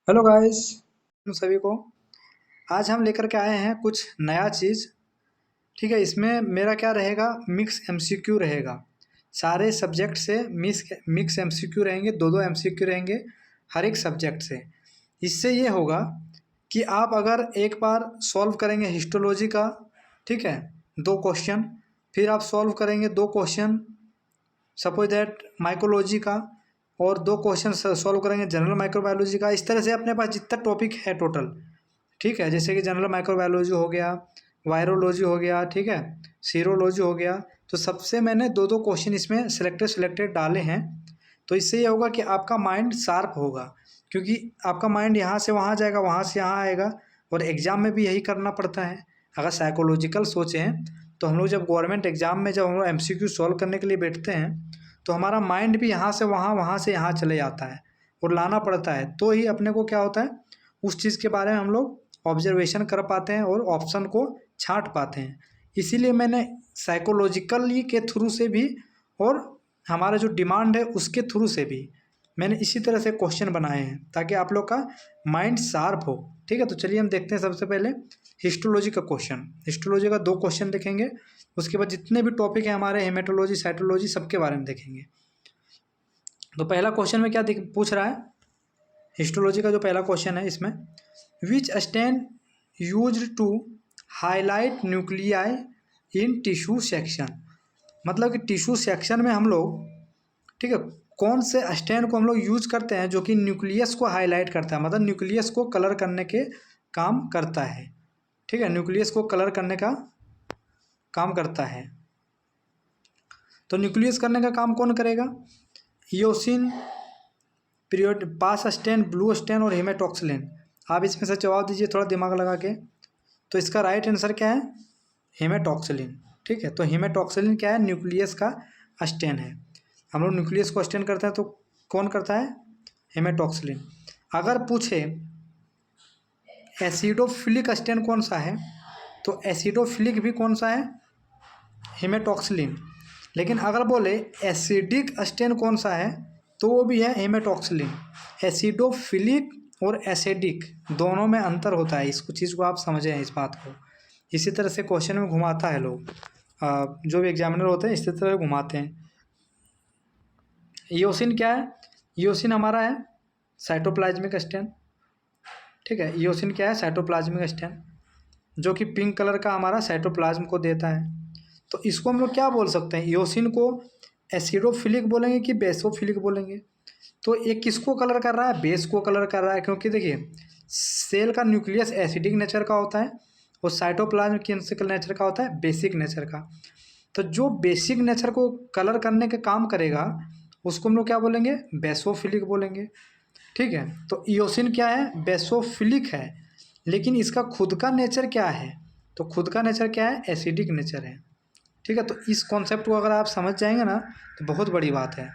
Hello guys, तुम सभी को आज हम लेकर के आए हैं कुछ नया चीज़। ठीक है, इसमें मेरा क्या रहेगा, मिक्स एमसीक्यू रहेगा। सारे सब्जेक्ट से मिक्स एमसीक्यू रहेंगे, दो दो एमसीक्यू रहेंगे हर एक सब्जेक्ट से। इससे ये होगा कि आप अगर एक बार सॉल्व करेंगे हिस्टोलॉजी का, ठीक है, दो क्वेश्चन, फिर आप सॉल्व करेंगे दो क्वेश्चन सपोज दैट माइकोलॉजी का, और दो क्वेश्चन सॉल्व करेंगे जनरल माइक्रोबायोलॉजी का। इस तरह से अपने पास जितना टॉपिक है टोटल, ठीक है, जैसे कि जनरल माइक्रोबायोलॉजी हो गया, वायरोलॉजी हो गया, ठीक है, सीरोलॉजी हो गया, तो सबसे मैंने दो दो क्वेश्चन इसमें सिलेक्टेड डाले हैं। तो इससे ये होगा कि आपका माइंड शार्प होगा, क्योंकि आपका माइंड यहाँ से वहाँ जाएगा, वहाँ से यहाँ आएगा, और एग्ज़ाम में भी यही करना पड़ता है। अगर साइकोलॉजिकल सोचें तो हम लोग जब गवर्नमेंट एग्ज़ाम में जब हम लोग एमसीक्यू सॉल्व करने के लिए बैठते हैं, तो हमारा माइंड भी यहाँ से वहाँ, वहाँ से यहाँ चले जाता है, और लाना पड़ता है, तो ही अपने को क्या होता है, उस चीज़ के बारे में हम लोग ऑब्जर्वेशन कर पाते हैं और ऑप्शन को छांट पाते हैं। इसीलिए मैंने साइकोलॉजिकली के थ्रू से भी, और हमारा जो डिमांड है उसके थ्रू से भी मैंने इसी तरह से क्वेश्चन बनाए हैं, ताकि आप लोग का माइंड शार्प हो। ठीक है, तो चलिए हम देखते हैं सबसे पहले हिस्टोलॉजी का क्वेश्चन। हिस्टोलॉजी का दो क्वेश्चन देखेंगे, उसके बाद जितने भी टॉपिक हैं हमारे हेमेटोलॉजी, साइटोलॉजी, सबके बारे में देखेंगे। तो पहला क्वेश्चन में क्या पूछ रहा है, हिस्टोलॉजी का जो पहला क्वेश्चन है इसमें, which stain use to highlight nuclei in tissue section. मतलब कि टिश्यू सेक्शन में हम लोग, ठीक है, कौन से स्टेन को हम लोग यूज करते हैं जो कि न्यूक्लियस को हाईलाइट करता है, मतलब न्यूक्लियस को कलर करने के काम करता है। ठीक है, न्यूक्लियस को कलर करने का काम करता है। तो न्यूक्लियस करने का काम कौन करेगा, ईओसिन, पीरियड, पास स्टेन, ब्लू स्टेन और हेमेटॉक्सिलिन। आप इसमें से जवाब दीजिए थोड़ा दिमाग लगा के। तो इसका राइट आंसर क्या है, हेमेटॉक्सिलिन। ठीक है, तो हेमेटॉक्सिलिन क्या है, न्यूक्लियस का स्टेन है। हम लोग न्यूक्लियस को स्टेन करते हैं तो कौन करता है, हेमेटॉक्सिलिन। अगर पूछे एसिडोफिलिक स्टेन कौन सा है, तो एसिडोफिलिक भी कौन सा है, हेमेटॉक्सिलिन। लेकिन अगर बोले एसिडिक स्टेन कौन सा है, तो वो भी है हेमेटॉक्सिलिन। एसिडोफिलिक और एसिडिक दोनों में अंतर होता है, इसको चीज़ को आप समझें इस बात को। इसी तरह से क्वेश्चन में घुमाता है लोग, जो भी एग्जामिनर होते हैं इसी तरह घुमाते हैं। ईओसिन क्या है, ईओसिन हमारा है साइटोप्लाज्मिक स्टेन। ठीक है, ईओसिन क्या है, साइटोप्लाज्मिक स्टेन, जो कि पिंक कलर का हमारा साइटोप्लाज्म को देता है। तो इसको हम लोग क्या बोल सकते हैं, ईओसिन को एसिडोफिलिक बोलेंगे कि बेसोफिलिक बोलेंगे। तो ये किसको कलर कर रहा है, बेस को कलर कर रहा है, क्योंकि देखिए सेल का न्यूक्लियस एसिडिक नेचर का होता है और साइटोप्लाज्म किस नेचर का होता है, बेसिक नेचर का। तो जो बेसिक नेचर को कलर करने के काम करेगा उसको हम लोग क्या बोलेंगे, बेसोफिलिक बोलेंगे। ठीक है, तो ईओसिन क्या है, बेसोफिलिक है, लेकिन इसका खुद का नेचर क्या है, तो खुद का नेचर क्या है, एसिडिक नेचर है। ठीक है, तो इस कॉन्सेप्ट को अगर आप समझ जाएंगे ना तो बहुत बड़ी बात है।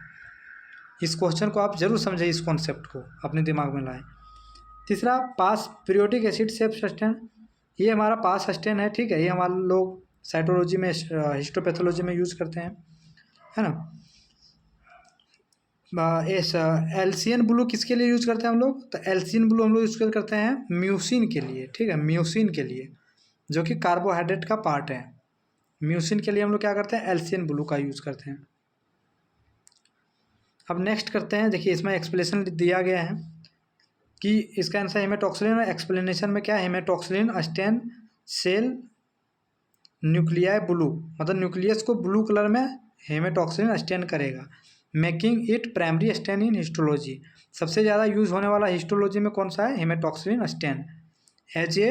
इस क्वेश्चन को आप जरूर समझें, इस कॉन्सेप्ट को अपने दिमाग में लाएं। तीसरा, पास पीरियोडिक एसिड सेप सस्टेन, ये हमारा पास सस्टेन है। ठीक है, ये हमारे लोग साइटोलॉजी में, हिस्टोपैथोलॉजी में यूज़ करते हैं, है ना। इस एल्सियन ब्लू किसके लिए यूज़ करते हैं हम लोग, तो एल्सियन ब्लू हम लोग यूज़ करते हैं म्यूसिन के लिए। ठीक है, म्यूसिन के लिए, जो कि कार्बोहाइड्रेट का पार्ट है। म्यूसिन के लिए हम लोग क्या करते हैं, एल्सियन ब्लू का यूज़ करते हैं। अब नेक्स्ट करते हैं, देखिए इसमें एक्सप्लेनेशन दिया गया है कि इसका आंसर हेमेटॉक्सिलिन, और एक्सप्लेनेशन में क्या है, haematoxylin stain cell nuclei blue, मतलब न्यूक्लियस को ब्लू कलर में हेमेटॉक्सिलिन स्टेन करेगा, making it primary stain in histology. सबसे ज़्यादा यूज होने वाला हिस्टोलॉजी में कौन सा है, haematoxylin stain as a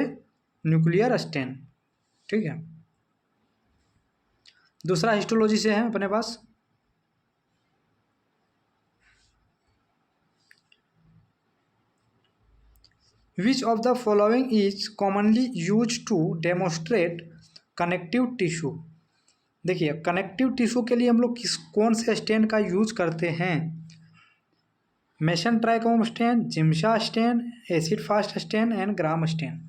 nuclear stain. ठीक है, दूसरा हिस्टोलॉजी से है अपने पास, which of the following is commonly use to demonstrate connective tissue. देखिए कनेक्टिव टिश्यू के लिए हम लोग कौन से स्टेन का यूज करते हैं, Masson trichrome stain, Giemsa stain, acid fast stain and gram stain.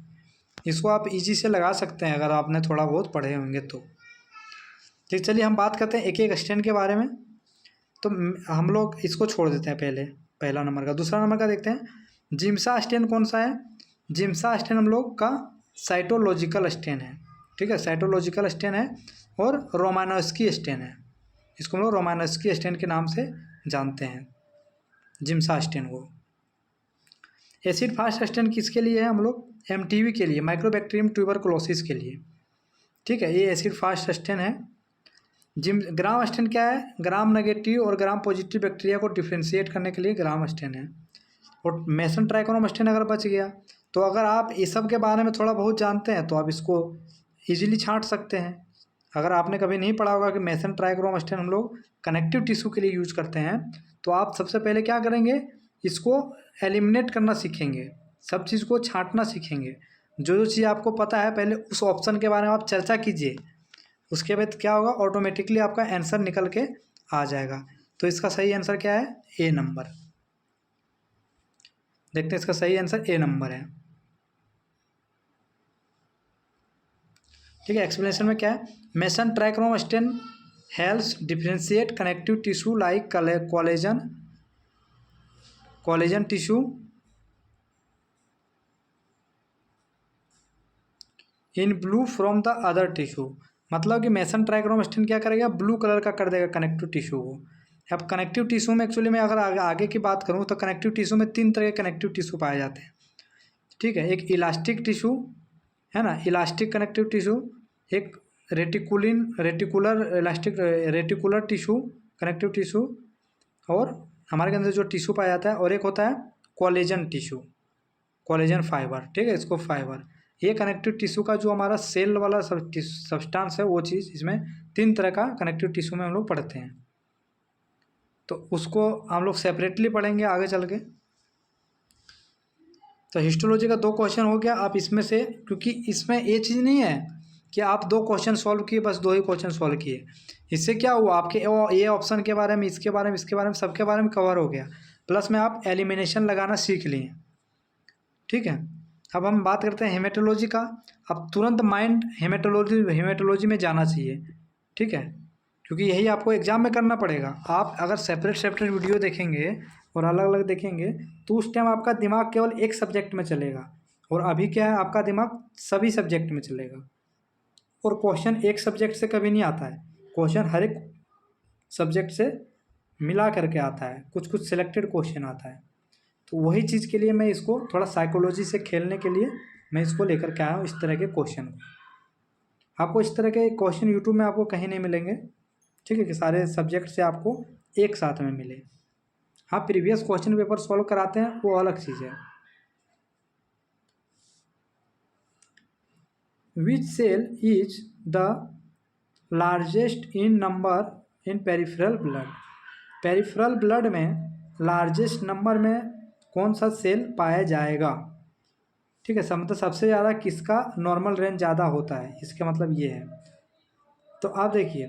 इसको आप इजी से लगा सकते हैं अगर आपने थोड़ा बहुत पढ़े होंगे तो। ठीक, चलिए हम बात करते हैं एक एक स्टेन के बारे में। तो हम लोग इसको छोड़ देते हैं पहले, पहला नंबर का। दूसरा नंबर का देखते हैं, जिम्सा स्टेन कौन सा है? जिम्सा स्टेन हम लोग का साइटोलॉजिकल स्टेन है, ठीक है, साइटोलॉजिकल स्टेन है। और रोमानोस्की स्टेन है, इसको हम लोग रोमानोस्की स्टेन के नाम से जानते हैं, जिम्सा स्टेन को। एसिड फास्ट स्टेन किसके लिए है? हम लोग एमटीबी के लिए, माइक्रोबैक्टीरियम ट्यूबरकुलोसिस के लिए, ठीक है, ये एसिड फास्ट स्टेन है। ग्राम स्टेन क्या है? ग्राम नेगेटिव और ग्राम पॉजिटिव बैक्टीरिया को डिफ्रेंशिएट करने के लिए ग्राम स्टेन है। और मेसन ट्राइकोनोम स्टेन अगर बच गया, तो अगर आप इस सब के बारे में थोड़ा बहुत जानते हैं तो आप इसको इजीली छांट सकते हैं। अगर आपने कभी नहीं पढ़ा होगा कि मेसन ट्राइकोनोम स्टेन हम लोग कनेक्टिव टिश्यू के लिए यूज करते हैं, तो आप सबसे पहले क्या करेंगे, इसको एलिमिनेट करना सीखेंगे, सब चीज़ को छांटना सीखेंगे। जो जो चीज़ आपको पता है पहले उस ऑप्शन के बारे में आप चर्चा कीजिए, उसके बाद क्या होगा, ऑटोमेटिकली आपका आंसर निकल के आ जाएगा। तो इसका सही आंसर क्या है? ए नंबर। देखते हैं, इसका सही आंसर ए नंबर है, ठीक है। एक्सप्लेनेशन में क्या है? Masson trichrome stain helps differentiate connective tissue like collagen tissue in blue from the other tissue. मतलब कि मेसन ट्राइकोनोम स्टेन क्या करेगा, ब्लू कलर का कर देगा कनेक्टिव टिश्यू को। अब कनेक्टिव टिश्यू में एक्चुअली मैं अगर आगे की बात करूँ तो कनेक्टिव टिश्यू में 3 तरह के कनेक्टिव टिश्यू पाए जाते हैं, ठीक है। एक इलास्टिक टिश्यू है ना, इलास्टिक कनेक्टिव टिश्यू, एक रेटिकुलर टिश्यू कनेक्टिव टिश्यू, और हमारे के अंदर जो टिश्यू पाया जाता है, और एक होता है कोलेजन टिश्यू, कोलेजन फाइबर, ठीक है, इसको फाइबर। ये कनेक्टिव टिश्यू का जो हमारा सेल वाला सब्सटेंस है, वो चीज़ इसमें 3 तरह का कनेक्टिव टिश्यू में हम लोग पढ़ते हैं। तो उसको हम लोग सेपरेटली पढ़ेंगे आगे चल के। तो हिस्टोलॉजी का 2 क्वेश्चन हो गया। आप इसमें से, क्योंकि इसमें ये चीज़ नहीं है कि आप 2 क्वेश्चन सॉल्व किए, बस 2 ही क्वेश्चन सॉल्व किए, इससे क्या हुआ, आपके ये ऑप्शन के बारे में, इसके बारे में, इसके बारे में, सबके बारे में कवर हो गया, प्लस में आप एलिमिनेशन लगाना सीख लिए, ठीक है। अब हम बात करते हैं हेमेटोलॉजी का। अब तुरंत माइंड हेमेटोलॉजी में जाना चाहिए, ठीक है, क्योंकि यही आपको एग्जाम में करना पड़ेगा। आप अगर सेपरेट वीडियो देखेंगे और अलग अलग देखेंगे तो उस टाइम आपका दिमाग केवल एक सब्जेक्ट में चलेगा, और अभी क्या है, आपका दिमाग सभी सब्जेक्ट में चलेगा। और क्वेश्चन एक सब्जेक्ट से कभी नहीं आता है, क्वेश्चन हर एक सब्जेक्ट से मिला करके आता है, कुछ कुछ सिलेक्टेड क्वेश्चन आता है। तो वही चीज़ के लिए मैं इसको थोड़ा साइकोलॉजी से खेलने के लिए मैं इसको लेकर के आया हूँ, इस तरह के क्वेश्चन को। आपको इस तरह के क्वेश्चन यूट्यूब में आपको कहीं नहीं मिलेंगे, ठीक है, कि सारे सब्जेक्ट से आपको एक साथ में मिले। हाँ, प्रीवियस क्वेश्चन पेपर सॉल्व कराते हैं, वो अलग चीज़ है। Which cell is the largest in number in peripheral blood? Peripheral blood में लार्जेस्ट नंबर में कौन सा सेल पाया जाएगा, ठीक है, मतलब सबसे ज़्यादा किसका नॉर्मल रेंज ज़्यादा होता है, इसका मतलब ये है। तो आप देखिए,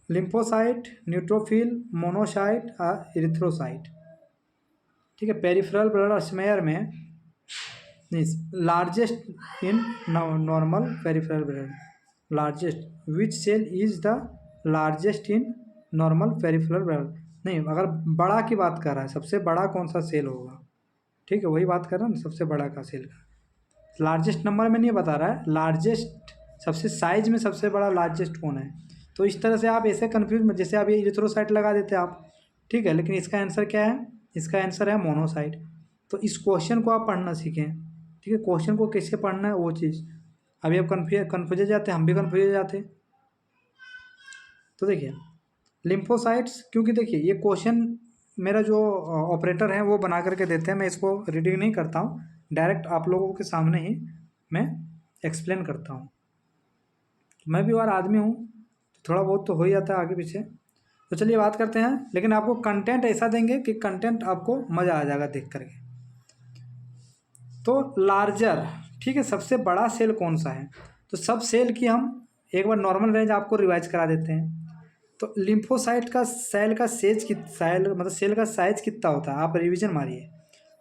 लिम्फोसाइट, न्यूट्रोफिल, मोनोसाइट और इरिथ्रोसाइट, ठीक है। पेरिफेरल ब्लड स्मेयर में largest in normal peripheral blood, largest, which cell is the largest in normal peripheral blood, नहीं, अगर बड़ा की बात कर रहा है, सबसे बड़ा कौन सा सेल होगा, ठीक है, वही बात कर रहा है ना, सबसे बड़ा का सेल का। लार्जेस्ट नंबर में नहीं बता रहा है, लार्जेस्ट, सबसे साइज में सबसे बड़ा लार्जेस्ट कौन है। तो इस तरह से आप ऐसे कन्फ्यूज में, जैसे आप ये इरिथ्रोसाइट लगा देते आप, ठीक है, लेकिन इसका आंसर क्या है, इसका आंसर है मोनोसाइट। तो इस क्वेश्चन को आप पढ़ना सीखें, ठीक है, क्वेश्चन को कैसे पढ़ना है वो चीज़। अभी आप कन्फ्यूज हो जाते हैं, हम भी कन्फ्यूज हो जाते हैं। तो देखिए लिम्फोसाइट्स, क्योंकि देखिए ये क्वेश्चन मेरा जो ऑपरेटर है वो बना करके देते हैं, मैं इसको रीडिंग नहीं करता हूँ, डायरेक्ट आप लोगों के सामने ही मैं एक्सप्लेन करता हूँ। मैं भी और आदमी हूँ, तो थोड़ा बहुत तो हो ही जाता है आगे पीछे। तो चलिए बात करते हैं, लेकिन आपको कंटेंट ऐसा देंगे कि कंटेंट आपको मज़ा आ जाएगा देख करके। तो लार्जर, ठीक है, सबसे बड़ा सेल कौन सा है? तो सब सेल की हम एक बार नॉर्मल रेंज आपको रिवाइज करा देते हैं। तो लिम्फोसाइट का सेल का सेल का साइज कितना होता है, आप रिवीजन मारिए।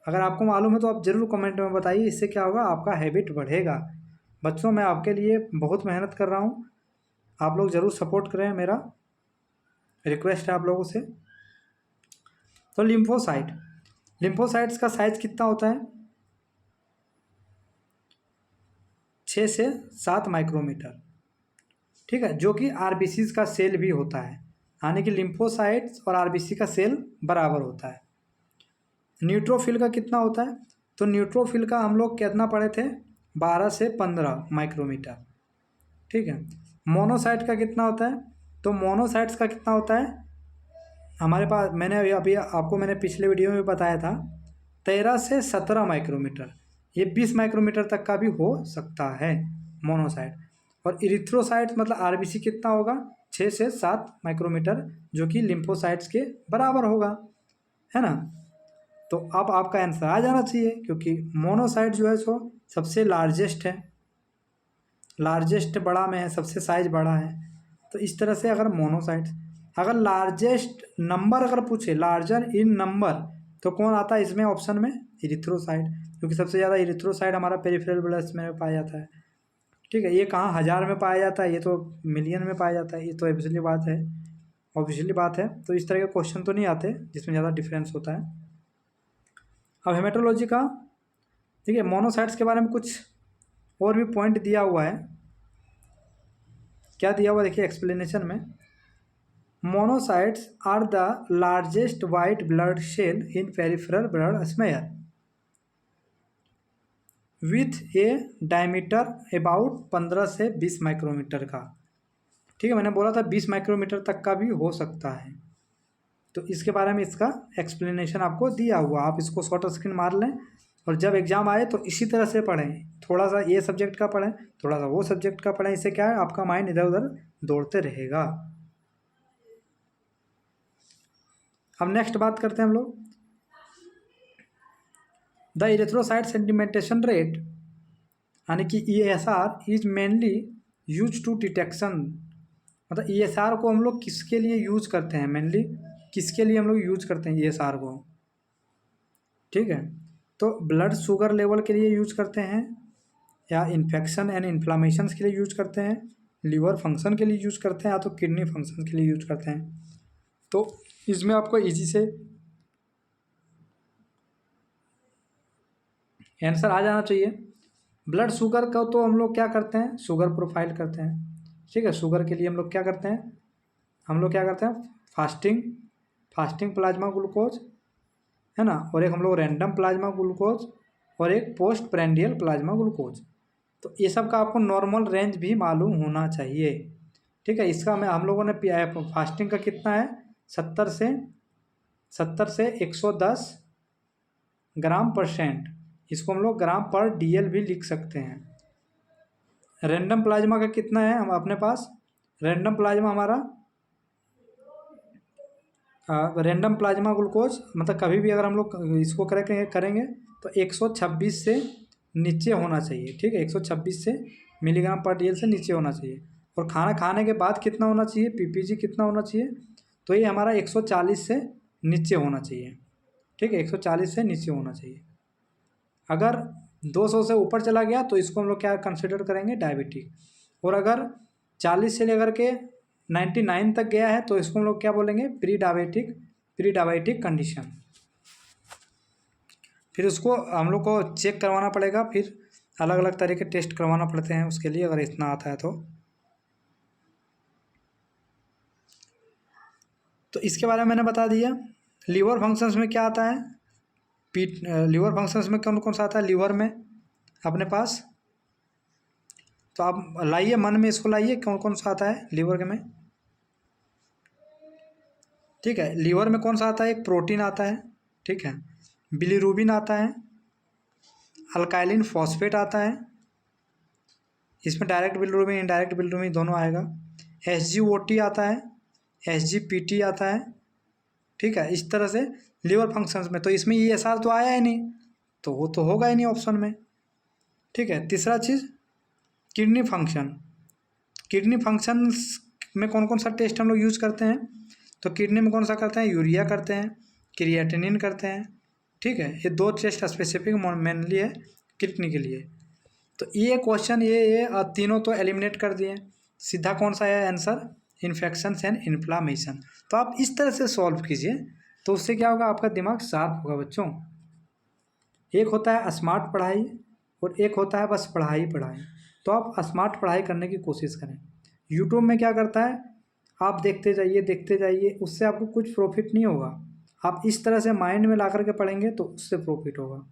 अगर आपको मालूम है तो आप ज़रूर कमेंट में बताइए, इससे क्या होगा, आपका हैबिट बढ़ेगा। बच्चों, मैं आपके लिए बहुत मेहनत कर रहा हूँ, आप लोग ज़रूर सपोर्ट करें, मेरा रिक्वेस्ट है आप लोगों से। तो लिम्फोसाइट्स का साइज कितना होता है? 6 से 7 माइक्रोमीटर, ठीक है, जो कि आरबीसी का सेल भी होता है, यानी कि लिम्फोसाइट्स और आरबीसी का सेल बराबर होता है। न्यूट्रोफिल का कितना होता है? तो न्यूट्रोफिल का हम लोग कितना पढ़े थे? 12 से 15 माइक्रोमीटर, ठीक है। मोनोसाइट का कितना होता है? तो मोनोसाइट्स का कितना होता है हमारे पास, मैंने अभी आपको मैंने पिछले वीडियो में बताया था, 13 से 17 माइक्रोमीटर, ये 20 माइक्रोमीटर तक का भी हो सकता है मोनोसाइट। और इरिथ्रोसाइट मतलब आरबीसी कितना होगा? 6 से 7 माइक्रोमीटर, जो कि लिम्फोसाइट्स के बराबर होगा, है ना। तो अब आपका आंसर आ जाना चाहिए, क्योंकि मोनोसाइट जो है सो सबसे लार्जेस्ट है, लार्जेस्ट बड़ा में है, सबसे साइज बड़ा है। तो इस तरह से अगर मोनोसाइट, अगर लार्जेस्ट नंबर अगर पूछे, लार्जर इन नंबर, तो कौन आता है इसमें ऑप्शन में? इरिथ्रोसाइट, क्योंकि सबसे ज़्यादा इरिथ्रोसाइट हमारा पेरिफेरल ब्लड में पाया जाता है, ठीक है। ये कहाँ 1000 में पाया जाता है, ये तो मिलियन में पाया जाता है, ये तो ऑब्वियसली बात है, ऑब्वियसली बात है। तो इस तरह के क्वेश्चन तो नहीं आते जिसमें ज़्यादा डिफरेंस होता है। अब हेमेटोलॉजी का, ठीक है, मोनोसाइट्स के बारे में कुछ और भी पॉइंट दिया हुआ है। क्या दिया हुआ देखिए एक्सप्लेनेशन में, monocytes are the largest white blood cell in peripheral blood smear with a diameter about 15 से 20 माइक्रोमीटर का, ठीक है। मैंने बोला था 20 माइक्रोमीटर तक का भी हो सकता है। तो इसके बारे में इसका एक्सप्लेनेशन आपको दिया हुआ, आप इसको शॉर्ट स्क्रीन मार लें, और जब एग्जाम आए तो इसी तरह से पढ़ें, थोड़ा सा ये सब्जेक्ट का पढ़ें, थोड़ा सा वो सब्जेक्ट का पढ़ें। इससे क्या है, आपका माइंड इधर उधर दौड़ते रहेगा। अब नेक्स्ट बात करते हैं हम लोग, द इरेथ्रोसाइट सेडिमेंटेशन रेट, यानी कि ESR is mainly use to detection, मतलब ESR को हम लोग किसके लिए यूज करते हैं, मेनली किसके लिए हम लोग यूज करते हैं ESR को, ठीक है। तो ब्लड शुगर लेवल के लिए यूज करते हैं, या इन्फेक्शन एंड इन्फ्लामेशन के लिए यूज करते हैं, लीवर फंक्शन के लिए यूज करते हैं, या तो किडनी फंक्शन के लिए यूज करते हैं। तो इसमें आपको इजी से आंसर आ जाना चाहिए। ब्लड शुगर का तो हम लोग क्या करते हैं, शुगर प्रोफाइल करते हैं, ठीक है। शुगर के लिए हम लोग क्या करते हैं, हम लोग क्या करते हैं, फास्टिंग प्लाज्मा ग्लूकोज, है ना, और एक हम लोग रैंडम प्लाज्मा ग्लूकोज, और एक पोस्ट प्रेंडियल प्लाज्मा ग्लूकोज। तो ये सब का आपको नॉर्मल रेंज भी मालूम होना चाहिए, ठीक है। इसका मैं हम लोगों ने फास्टिंग का कितना है, 70 से 110 ग्राम %, इसको हम लोग ग्राम पर DL भी लिख सकते हैं। रैंडम प्लाज्मा का कितना है हम अपने पास, रैंडम प्लाज्मा हमारा रैंडम प्लाज्मा ग्लूकोज, मतलब कभी भी अगर हम लोग इसको करेंगे तो 126 से नीचे होना चाहिए, ठीक है। 126 से मिलीग्राम पर DL से नीचे होना चाहिए। और खाना खाने के बाद कितना होना चाहिए, PPG कितना होना चाहिए, तो ये हमारा 140 से नीचे होना चाहिए, ठीक है। 140 से नीचे होना चाहिए। अगर 200 से ऊपर चला गया तो इसको हम लोग क्या कंसिडर करेंगे, डायबिटिक। और अगर 40 से लेकर के 99 तक गया है तो इसको हम लोग क्या बोलेंगे, प्री डायबिटिक कंडीशन। फिर उसको हम लोग को चेक करवाना पड़ेगा, फिर अलग अलग तरह के टेस्ट करवाना पड़ते हैं उसके लिए, अगर इतना आता है तो इसके बारे में मैंने बता दिया। लीवर फंक्शंस में क्या आता है, लीवर फंक्शंस में कौन कौन सा आता है लीवर में अपने पास, तो आप लाइए मन में, इसको लाइए कौन कौन सा आता है लीवर के में, ठीक है। लीवर में कौन सा आता है, एक प्रोटीन आता है, ठीक है, बिलीरुबिन आता है, अल्काइलिन फॉस्फेट आता है, इसमें डायरेक्ट बिलीरुबिन इनडायरेक्ट बिलीरुबिन दोनों आएगा, SGOT आता है, SGPT आता है, ठीक है। इस तरह से लीवर फंक्शंस में, तो इसमें ESR तो आया ही नहीं, तो वो तो होगा ही नहीं ऑप्शन में, ठीक है। तीसरा चीज़ किडनी फंक्शंस में कौन कौन सा टेस्ट हम लोग यूज करते हैं, तो किडनी में कौन सा करते हैं, यूरिया करते हैं, क्रिएटिनिन करते हैं, ठीक है। ये 2 टेस्ट स्पेसिफिक मेनली है किडनी के लिए। तो ये क्वेश्चन ये तीनों तो एलिमिनेट कर दिए, सीधा कौन सा है आंसर, इन्फेक्शन एंड इन्फ्लामेशन। तो आप इस तरह से सॉल्व कीजिए, तो उससे क्या होगा, आपका दिमाग शार्प होगा बच्चों। एक होता है स्मार्ट पढ़ाई और एक होता है बस पढ़ाई पढ़ाई। तो आप स्मार्ट पढ़ाई करने की कोशिश करें। यूट्यूब में क्या करता है, आप देखते जाइए, उससे आपको कुछ प्रॉफिट नहीं होगा। आप इस तरह से माइंड में ला करके पढ़ेंगे तो उससे प्रॉफिट होगा।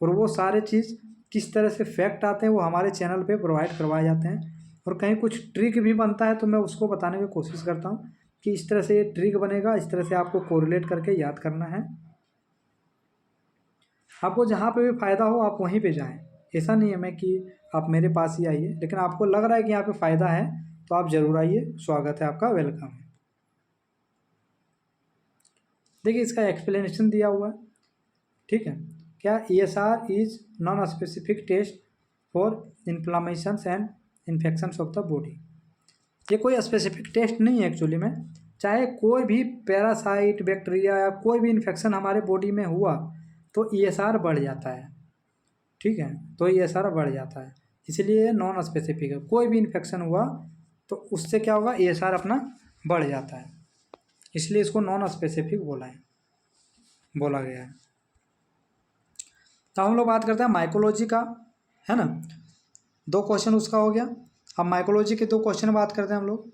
और वो सारे चीज़ किस तरह से फैक्ट आते हैं वो हमारे चैनल पे प्रोवाइड करवाए जाते हैं। और कहीं कुछ ट्रिक भी बनता है तो मैं उसको बताने की कोशिश करता हूँ कि इस तरह से ये ट्रिक बनेगा, इस तरह से आपको कोरिलेट करके याद करना है। आपको जहाँ पे भी फ़ायदा हो आप वहीं पे जाएं। ऐसा नहीं है मैं कि आप मेरे पास ही आइए, लेकिन आपको लग रहा है कि यहाँ पे फ़ायदा है तो आप ज़रूर आइए, स्वागत है आपका, वेलकम है। देखिए इसका एक्सप्लेनेशन दिया हुआ है, ठीक है। क्या ESR is non specific test for inflammations and infections of the body. ये कोई स्पेसिफिक टेस्ट नहीं है एक्चुअली में। चाहे कोई भी पैरासाइट, बैक्टीरिया या कोई भी इन्फेक्शन हमारे बॉडी में हुआ तो ESR बढ़ जाता है, ठीक है। तो ESR बढ़ जाता है, इसलिए नॉन स्पेसिफिक है। कोई भी इन्फेक्शन हुआ तो उससे क्या होगा, ESR अपना बढ़ जाता है, इसलिए इसको नॉन स्पेसिफिक बोला गया है। तो हम लोग बात करते हैं माइकोलॉजी का, है ना। 2 क्वेश्चन उसका हो गया। अब माइकोलॉजी के 2 क्वेश्चन बात करते हैं हम लोग,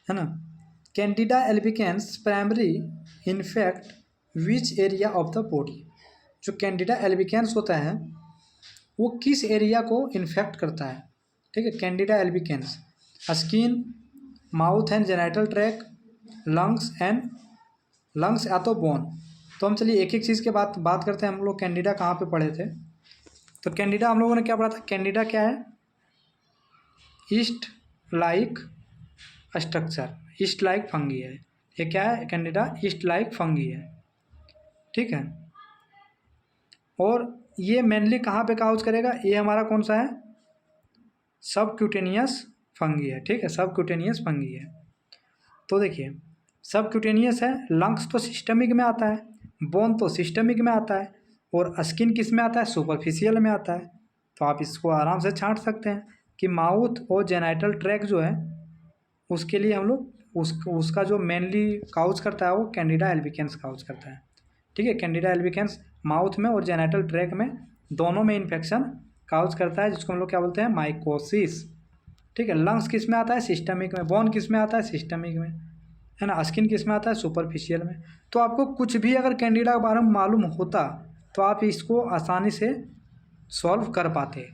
है ना। Candida albicans primary infect which area of the body. जो कैंडिडा एल्बिकेंस होता है वो किस एरिया को इन्फेक्ट करता है, ठीक है। Candida albicans skin, mouth and genital track, lungs या तो बोन। तो हम चलिए एक एक चीज़ के बात करते हैं। हम लोग कैंडिडा कहाँ पे पढ़े थे, तो कैंडिडा हम लोगों ने क्या पढ़ा था। कैंडिडा क्या है, east like structure, east like fungi है। ये क्या है, कैंडिडा ईस्ट लाइक फंगी है, ठीक है। और ये मेनली कहाँ पे काउज करेगा, ये हमारा कौन सा है, सबक्यूटेनियस फंगी है, ठीक है। सबक्यूटेनियस फंगी है। तो देखिए सबक्यूटेनियस है, लंग्स तो सिस्टमिक में आता है, बोन तो सिस्टमिक में आता है, और स्किन किस में आता है, सुपरफिशियल में आता है। तो आप इसको आराम से छांट सकते हैं कि माउथ और जेनाइटल ट्रैक जो है उसके लिए हम लोग उसका जो मेनली काउज करता है वो कैंडिडा एल्बिकेंस काउज करता है, ठीक है। कैंडिडा एल्बिकेंस माउथ में और जेनाइटल ट्रैक में दोनों में इन्फेक्शन काउज करता है, जिसको हम लोग क्या बोलते हैं, माइकोसिस, ठीक है। लंग्स किस में आता है, सिस्टमिक में। बोन किस में आता है, सिस्टमिक में, है ना। स्किन किस में आता है, सुपरफिशियल में। तो आपको कुछ भी अगर कैंडिडा के बारे में मालूम होता तो आप इसको आसानी से सॉल्व कर पाते।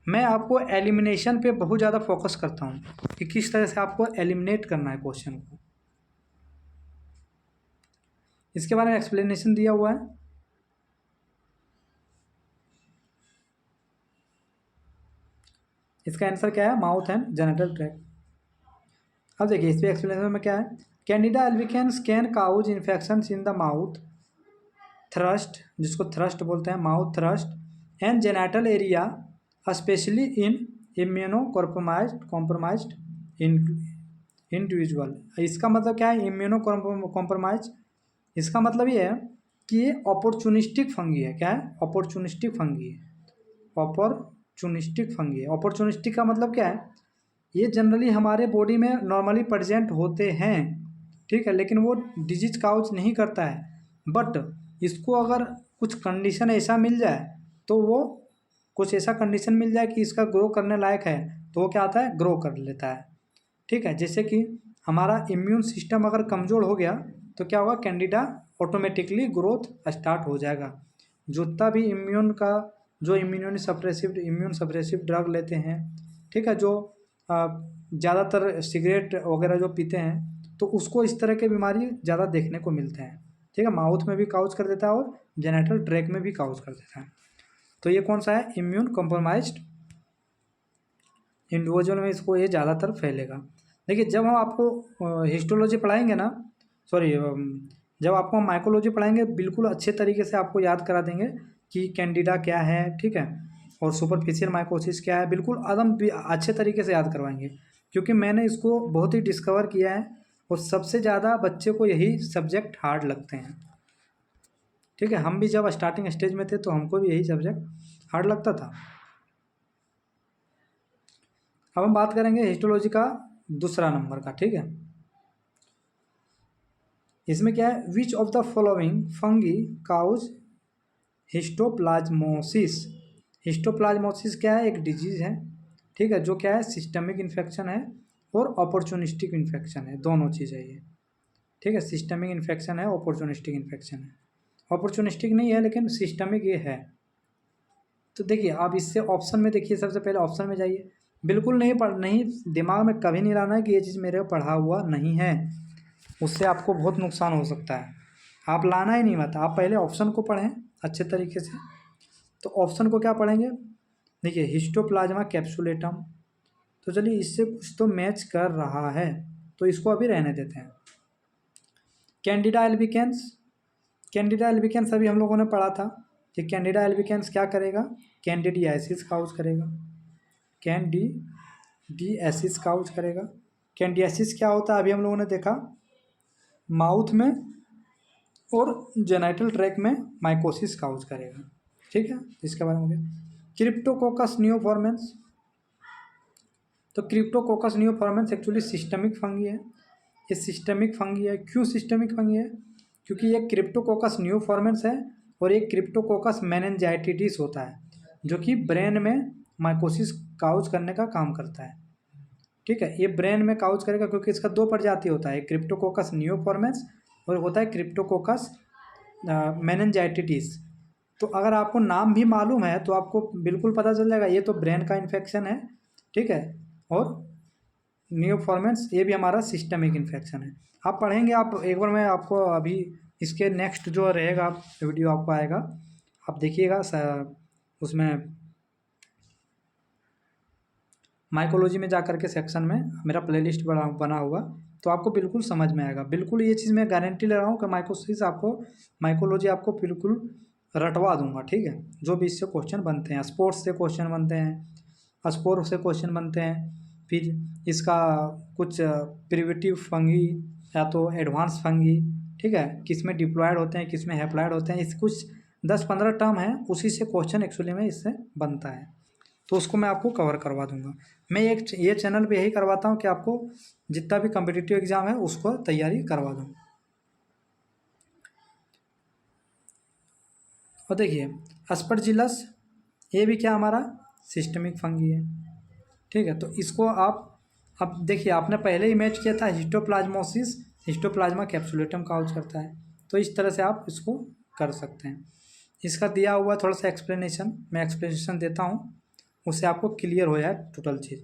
मैं आपको एलिमिनेशन पे बहुत ज़्यादा फोकस करता हूँ कि किस तरह से आपको एलिमिनेट करना है क्वेश्चन को। इसके बारे में एक्सप्लेनेशन दिया हुआ है। इसका आंसर क्या है, माउथ एंड जेनिटल ट्रैक। अब देखिए इस पे एक्सप्लेनेशन में क्या है, Candida albicans can cause infections in the mouth thrust, जिसको थ्रस्ट बोलते हैं, mouth thrust and genital area specially in immunocompromised individual. इसका मतलब क्या है, इम्यूनो कॉम्प्रोमाइज। इसका मतलब ये है कि ये अपॉर्चुनिस्टिक फंगी है। क्या है, अपॉर्चुनिस्टिक फंगी है, अपॉर्चुनिस्टिक फंगी है। अपॉर्चुनिस्टिक का मतलब क्या है, ये जनरली हमारे बॉडी में नॉर्मली प्रेजेंट होते हैं, ठीक है, लेकिन वो डिजीज काउज नहीं करता है। बट इसको अगर कुछ कंडीशन ऐसा मिल जाए तो वो कुछ ऐसा कंडीशन मिल जाए कि इसका ग्रो करने लायक है तो वो क्या आता है, ग्रो कर लेता है, ठीक है। जैसे कि हमारा इम्यून सिस्टम अगर कमज़ोर हो गया तो क्या होगा, कैंडिडा ऑटोमेटिकली ग्रोथ स्टार्ट हो जाएगा। जितना भी जो इम्यून सप्रेसिव ड्रग लेते हैं, ठीक है, जो ज़्यादातर सिगरेट वगैरह जो पीते हैं तो उसको इस तरह के बीमारी ज़्यादा देखने को मिलते हैं, ठीक है। माउथ में भी काउज कर देता है और जेनिटल ट्रैक में भी काउज कर देता है। तो ये कौन सा है, इम्यून कॉम्प्रोमाइज्ड इंडिविजुअल में इसको ये ज़्यादातर फैलेगा। देखिए जब हम आपको हिस्टोलॉजी पढ़ाएंगे ना, सॉरी, जब आपको हम माइकोलॉजी पढ़ाएंगे बिल्कुल अच्छे तरीके से आपको याद करा देंगे कि कैंडिडा क्या है, ठीक है, और सुपरफिशियल माइकोसिस क्या है, बिल्कुल एकदम अच्छे तरीके से याद करवाएंगे, क्योंकि मैंने इसको बहुत ही डिस्कवर किया है और सबसे ज़्यादा बच्चे को यही सब्जेक्ट हार्ड लगते हैं, ठीक है। हम भी जब स्टार्टिंग स्टेज में थे तो हमको भी यही सब्जेक्ट हार्ड लगता था। अब हम बात करेंगे हिस्टोलॉजी का दूसरा नंबर का, ठीक है। इसमें क्या है, which of the following fungi cause histoplasmosis. Histoplasmosis क्या है, एक डिजीज है, ठीक है, जो क्या है, सिस्टमिक इन्फेक्शन है और अपॉर्चुनिस्टिक इन्फेक्शन है, दोनों चीज़ है ये, ठीक है। सिस्टमिक इन्फेक्शन है, अपॉर्चुनिस्टिक इन्फेक्शन है। अपॉर्चुनिस्टिक नहीं है लेकिन सिस्टमिक ये है। तो देखिए आप इससे ऑप्शन में देखिए, सबसे पहले ऑप्शन में जाइए। बिल्कुल नहीं दिमाग में कभी नहीं लाना है कि ये चीज़ मेरे पढ़ा हुआ नहीं है, उससे आपको बहुत नुकसान हो सकता है। आप लाना ही नहीं मत, आप पहले ऑप्शन को पढ़ें अच्छे तरीके से। तो ऑप्शन को क्या पढ़ेंगे, देखिए हिस्टोप्लाज्मा कैप्सुलेटम, तो चलिए इससे कुछ तो मैच कर रहा है, तो इसको अभी रहने देते हैं। कैंडिडा एल्बिकेंस, कैंडिडा एल्बिकेंस अभी हम लोगों ने पढ़ा था कि कैंडिडा एल्बिकेंस क्या करेगा, कैंडिडियासिस काउज करेगा, कैंडिडियासिस काउज करेगा। कैंडियासिस क्या होता है अभी हम लोगों ने देखा, माउथ में और जेनाइटल ट्रैक में माइकोसिस काउज करेगा, ठीक है, इसके बारे में हो गया। क्रिप्टोकोकस नियोफॉर्मेंस, तो क्रिप्टोकोकस नियोफॉर्मेंस एक्चुअली सिस्टमिक फंगी है, ये सिस्टमिक फंगी है। क्यों सिस्टमिक फंगी है, क्योंकि ये क्रिप्टोकोकस नियोफॉर्मेंस है और एक क्रिप्टोकोकस मेनिंजाइटिस होता है, जो कि ब्रेन में माइकोसिस काउज करने का काम करता है, ठीक है। ये ब्रेन में काउज करेगा क्योंकि इसका दो प्रजाति होता है, क्रिप्टोकोकस नियोफॉर्मेंस और होता है क्रिप्टोकोकस मेनिंजाइटिस। तो अगर आपको नाम भी मालूम है तो आपको बिल्कुल पता चल जाएगा ये तो ब्रेन का इन्फेक्शन है, ठीक है, और नियोफॉर्मेंस ये भी हमारा सिस्टमिक इन्फेक्शन है। आप पढ़ेंगे, आप एक बार मैं आपको अभी इसके नेक्स्ट जो रहेगा वीडियो आपको आएगा, आप देखिएगा उसमें माइकोलॉजी में जा कर के सेक्शन में मेरा प्लेलिस्ट बना हुआ, तो आपको बिल्कुल समझ में आएगा। बिल्कुल ये चीज़ मैं गारंटी ले रहा हूँ कि माइकोलॉजी आपको बिल्कुल रटवा दूंगा, ठीक है। जो भी इससे क्वेश्चन बनते हैं, स्पोर्ट्स से क्वेश्चन बनते हैं, स्पोर्ट्स से क्वेश्चन बनते हैं, फिर इसका कुछ प्रिवेटिव फंगी या तो एडवांस फंगी, ठीक है, किस में डिप्लॉयड होते हैं, किस में हैप्लॉयड होते हैं, इस कुछ 10-15 टर्म है, उसी से क्वेश्चन एक्चुअली में इससे बनता है, तो उसको मैं आपको कवर करवा दूंगा। मैं ये चैनल पे यही करवाता हूँ कि आपको जितना भी कम्पिटिटिव एग्जाम है उसको तैयारी करवा दूँ। और देखिए अस्परजिलस, ये भी क्या हमारा सिस्टमिक फंगी है, ठीक है। तो इसको आप अब देखिए, आपने पहले ही मैच किया था हिस्टोप्लाज्मोसिस, हिस्टोप्लाज्मा कैप्सुलेटम काउज करता है, तो इस तरह से आप इसको कर सकते हैं। इसका दिया हुआ थोड़ा सा एक्सप्लेनेशन, मैं एक्सप्लेनेशन देता हूँ, उससे आपको क्लियर हो जाए टोटल चीज़।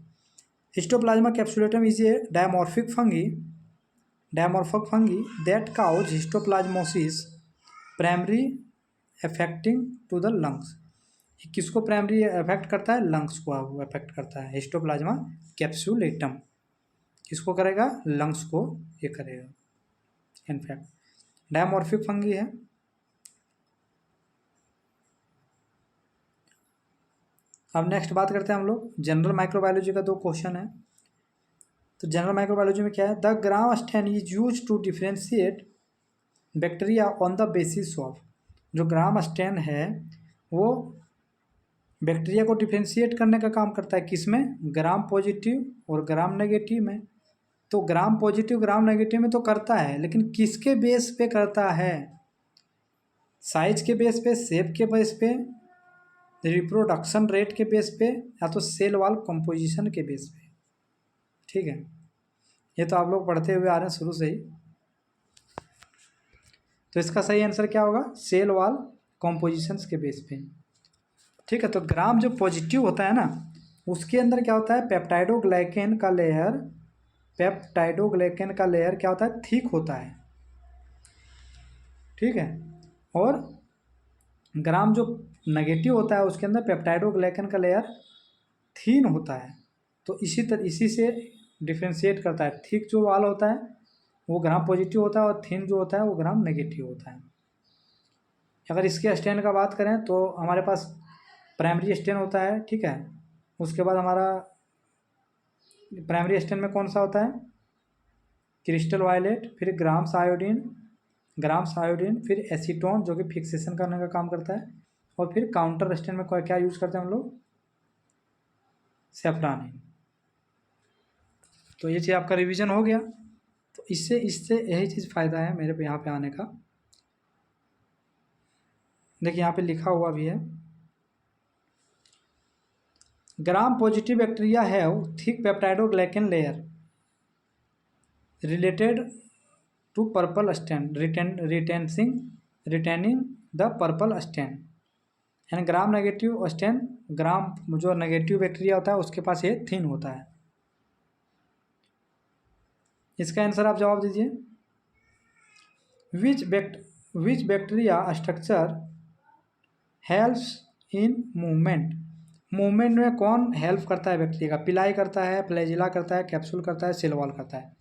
Histoplasma capsulatum is a dimorphic fungi that cause histoplasmosis primary affecting to the lungs. किसको प्राइमरी अफेक्ट करता है, लंग्स को अफेक्ट करता है। हिस्टोप्लाज्मा कैप्सुलेटम किसको करेगा, लंग्स को ये करेगा इनफैक्ट। डायमॉर्फिक फंगी है। अब नेक्स्ट बात करते हैं हम लोग जनरल माइक्रोबायोलॉजी का, दो क्वेश्चन है। तो जनरल माइक्रोबायोलॉजी में क्या है, the gram stain is use to differentiate bacteria on the basis of. जो ग्राम स्टेन है वो बैक्टीरिया को डिफ्रेंशिएट करने का काम करता है, किसमें, ग्राम पॉजिटिव और ग्राम नेगेटिव में। तो ग्राम पॉजिटिव ग्राम नेगेटिव में तो करता है, लेकिन किसके बेस पे करता है, साइज के बेस पे, शेप के बेस पे, रिप्रोडक्शन रेट के बेस पे, या तो सेल वाल कंपोजिशन के बेस पे, ठीक है। ये तो आप लोग पढ़ते हुए आ रहे हैं शुरू से ही, तो इसका सही आंसर क्या होगा, सेल वाल कॉम्पोजिशंस के बेस पे, ठीक है। तो ग्राम जो पॉजिटिव होता है ना, उसके अंदर क्या होता है, पेप्टाइडोग्लाइकेन का लेयर क्या होता है, थिक होता है, ठीक है। और ग्राम जो नेगेटिव होता है उसके अंदर पेप्टाइडोग्लाइकेन का लेयर थीन होता है। तो इसी से डिफ्रेंशिएट करता है, थिक जो वाल होता है वो ग्राम पॉजिटिव होता है और थिन जो होता है वो ग्राम नेगेटिव होता है। अगर इसके स्टेन का बात करें तो हमारे पास प्राइमरी स्टेन होता है, ठीक है। उसके बाद हमारा प्राइमरी स्टेन में कौन सा होता है, क्रिस्टल वायलेट, फिर ग्राम्स आयोडीन, फिर एसीटोन जो कि फिक्सेशन करने का काम करता है, और फिर काउंटर स्टेन में क्या यूज़ करते हैं हम लोग, सेफ्रानिन। तो ये चीज़ आपका रिवीजन हो गया। तो इससे इससे यही चीज़ फ़ायदा है मेरे पे यहाँ पे आने का। देखिए यहाँ पे लिखा हुआ भी है, gram positive bacteria have thick peptidoglycan layer related to purple stain retaining the purple stain and gram negative stain, gram जो नेगेटिव बैक्टीरिया होता है उसके पास ये थिन होता है। इसका आंसर आप जवाब दीजिए। विच bacteria structure helps in movement, movement में कौन हेल्प करता है बैक्टीरिया का? पिलाई करता है, फ्लैजिला करता है, कैप्सूल करता है, सेल वॉल करता है।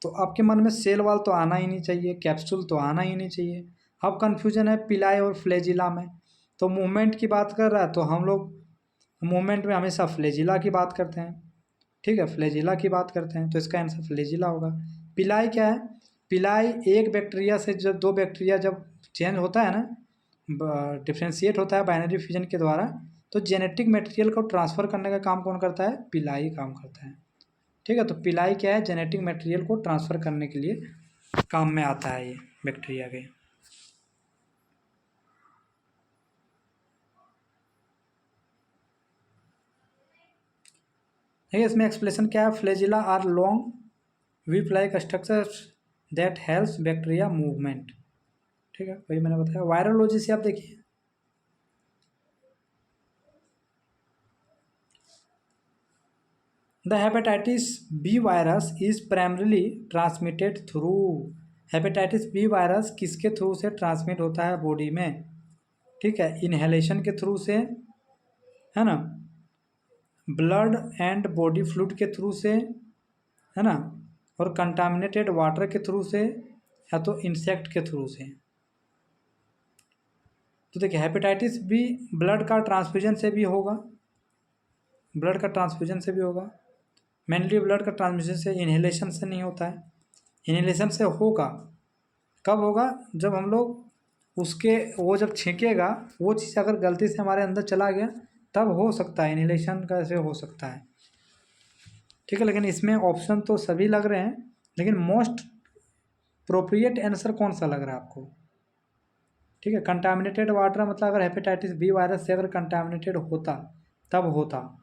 तो आपके मन में सेल वॉल तो आना ही नहीं चाहिए, कैप्सूल तो आना ही नहीं चाहिए। अब कन्फ्यूजन है पिलाई और फ्लैजिला में। तो मूवमेंट की बात कर रहा है तो हम लोग मूवमेंट में हमेशा फ्लैजिला की बात करते हैं, ठीक है, फ्लैजिला की बात करते हैं, तो इसका आंसर फ्लैजिला होगा। पिलाई क्या है? पिलाई एक बैक्टीरिया से जब दो बैक्टीरिया जब चेंज होता है ना, डिफ्रेंशिएट होता है बाइनरी फ्यूजन के द्वारा, तो जेनेटिक मटेरियल को ट्रांसफ़र करने का काम कौन करता है? पिलाई काम करता है, ठीक है। तो पिलाई क्या है? जेनेटिक मटेरियल को ट्रांसफ़र करने के लिए काम में आता है ये बैक्टीरिया के। ठीक है, इसमें एक्सप्लेनेशन क्या है? Flagella are long whip like structures that helps bacteria movement, ठीक है, वही मैंने बताया। वायरोलॉजी से आप देखिए, the hepatitis B virus is primarily transmitted through, hepatitis B virus किसके थ्रू से ट्रांसमिट होता है बॉडी में? ठीक है, इनहेलेशन के थ्रू से, है ना, ब्लड एंड बॉडी फ्लूइड के थ्रू से, है ना, और कंटामिनेटेड वाटर के थ्रू से, या तो इंसेक्ट के थ्रू से। तो देखिए हेपेटाइटिस बी ब्लड का ट्रांसफ्यूजन से भी होगा, ब्लड का ट्रांसफ्यूजन से भी होगा। मेनली ब्लड का ट्रांसफ्यूजन से, इनहेलेशन से नहीं होता है। इनहेलेशन से होगा, कब होगा? जब हम लोग उसके वो जब छींकेगा वो चीज़ अगर गलती से हमारे अंदर चला गया तब हो सकता है, इनहेलेशन कैसे हो सकता है, ठीक है। लेकिन इसमें ऑप्शन तो सभी लग रहे हैं, लेकिन मोस्ट प्रोप्रिएट आंसर कौन सा लग रहा है आपको? ठीक है, कंटामिनेटेड वाटर मतलब अगर हेपेटाइटिस बी वायरस से अगर कंटामिनेटेड होता तब होता,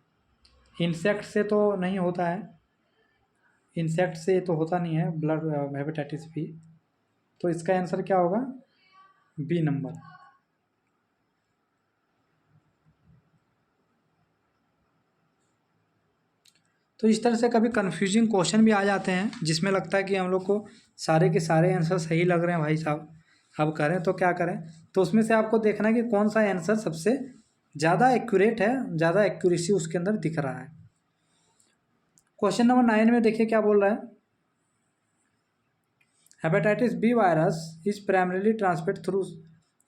इंसेक्ट से तो नहीं होता है, इंसेक्ट से तो होता नहीं है ब्लड हेपेटाइटिस बी। तो इसका आंसर क्या होगा? B number. तो इस तरह से कभी कन्फ्यूजिंग क्वेश्चन भी आ जाते हैं जिसमें लगता है कि हम लोग को सारे के सारे आंसर सही लग रहे हैं भाई साहब, अब करें तो क्या करें। तो उसमें से आपको देखना है कि कौन सा आंसर सबसे ज़्यादा एक्यूरेट है, ज़्यादा एक्यूरेसी उसके अंदर दिख रहा है। क्वेश्चन नंबर 9 में देखिए क्या बोल रहा है, hepatitis B virus is primarily transmit through,